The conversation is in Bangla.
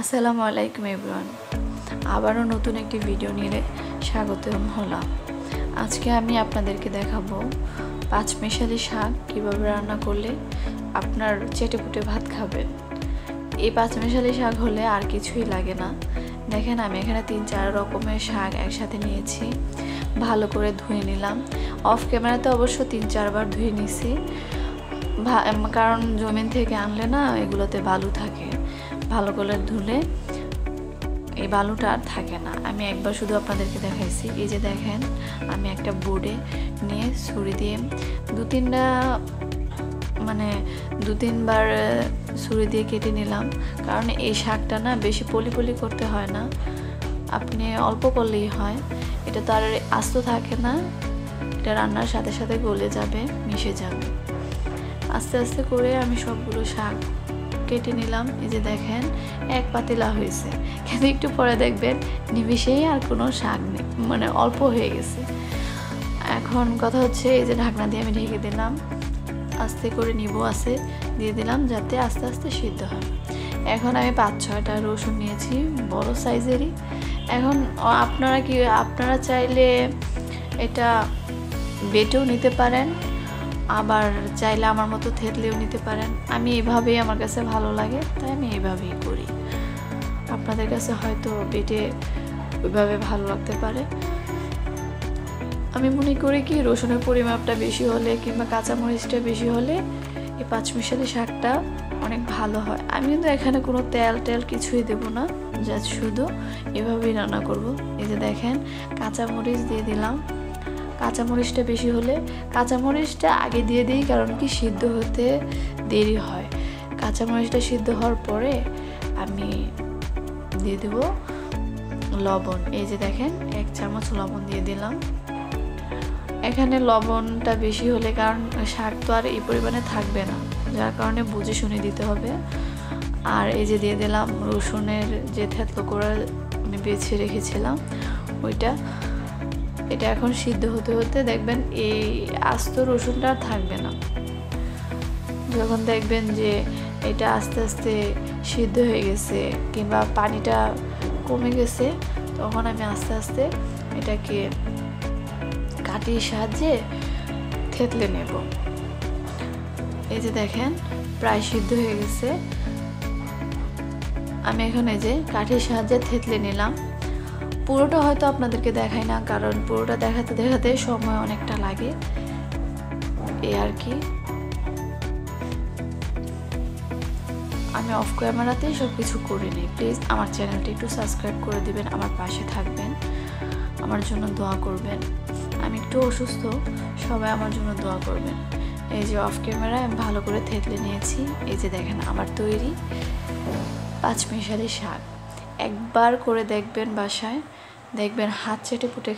আসসালামু আলাইকুম এভরিওয়ান, আবারও নতুন একটি ভিডিও নিয়ে স্বাগতম হলাম। আজকে আমি আপনাদেরকে দেখাবো পাঁচমিশালি শাক কিভাবে রান্না করলে আপনার চেটেপুটে ভাত খাবেন। এই পাঁচমিশালি শাক হলে আর কিছুই লাগে না। দেখেন, আমি এখানে 3-4 রকমের শাক একসাথে নিয়েছি, ভালো করে ধুয়ে নিলাম। অফ ক্যামেরাতে অবশ্য 3-4 বার ধুয়ে নিছি, কারণ জমিন থেকে আনলে না এগুলোতে বালু থাকে। ভালো করে ধুলে এই বালুটা আর থাকে না। আমি একবার শুধু আপনাদেরকে দেখাইছি। এই যে দেখেন, আমি একটা বোর্ডে নিয়ে ছুরি দিয়ে দু তিনবার ছুরি দিয়ে কেটে নিলাম, কারণ এই শাকটা না বেশি পলি করতে হয় না, আপনি অল্প করলেই হয়। এটা তো আর আস্ত থাকে না, এটা রান্নার সাথে সাথে গলে যাবে, মিশে যাবে। আস্তে আস্তে করে আমি সবগুলো শাক কেটে নিলাম। এই যে দেখেন, এক পাতিলা হয়েছে, কিন্তু একটু পরে দেখবেন নিমিশেই আর কোনো শাক নেই, অল্প হয়ে গেছে। এখন কথা হচ্ছে, এই যে ঢাকনা দিয়ে আমি ঢেকে দিলাম, আস্তে করে নিবো আছে দিয়ে দিলাম, যাতে আস্তে আস্তে সিদ্ধ হয়। এখন আমি 5-6টা রসুন নিয়েছি, বড় সাইজেরই। এখন আপনারা চাইলে এটা বেটেও নিতে পারেন, আবার চাইলে আমার মতো থেতলেও নিতে পারেন। আমি এইভাবেই, আমার কাছে ভালো লাগে, তাই আমি এইভাবেই করি। আপনাদের কাছে হয়তো বেটে ওইভাবে ভালো লাগতে পারে। আমি মনে করি কি, রসুনের পরিমাপটা বেশি হলে কিংবা কাঁচামরিচটা বেশি হলে এই পাঁচমিশালি শাকটা অনেক ভালো হয়। আমি কিন্তু এখানে কোনো তেল কিছুই দেবো না, জাস্ট শুধু এভাবেই রান্না করব। এই যে দেখেন, কাঁচামরিচ দিয়ে দিলাম। কাঁচামরিচটা বেশি হলে, কাঁচামরিচটা আগে দিয়ে দিই, কারণ কি সিদ্ধ হতে দেরি হয়। কাঁচামরিচটা সিদ্ধ হওয়ার পরে আমি দিয়ে দেব লবণ। এই যে দেখেন, 1 চামচ লবণ দিয়ে দিলাম। এখানে লবণটা বেশি হলে, কারণ শাক তো আর এই পরিমাণে থাকবে না, যার কারণে বুঝে শুনে দিতে হবে। আর এই যে দিয়ে দিলাম রসুনের যে থেতলো করে আমি বেছে রেখেছিলাম ওইটা। এটা এখন সিদ্ধ হতে হতে দেখবেন এই আস্ত রসুনটা থাকবে না। যখন দেখবেন যে এটা আস্তে আস্তে সিদ্ধ হয়ে গেছে কিংবা পানিটা কমে গেছে, তখন আমি আস্তে আস্তে এটাকে কাঠির সাহায্যে থেতলে নেব। এই যে দেখেন, প্রায় সিদ্ধ হয়ে গেছে। আমি এখন এই যে কাঠির সাহায্যে থেতলে নিলাম। পুরোটা হয়তো আপনাদেরকে দেখাই না, কারণ পুরোটা দেখাতে সময় অনেকটা লাগে, এই আর কি। আমি অফ ক্যামেরাতেই সব কিছু করে নিই। প্লিজ আমার চ্যানেলটি একটু সাবস্ক্রাইব করে দিবেন, আমার পাশে থাকবেন, আমার জন্য দোয়া করবেন। আমি একটু অসুস্থ, সবাই আমার জন্য দোয়া করবেন। এই যে অফ ক্যামেরায় আমি ভালো করে থেতলে নিয়েছি। এই যে দেখেন, আমার তৈরি পাঁচমিশালি শাক। একবার করে দেখবেন বাসায়, দেখবেন হাত চেটে পুটে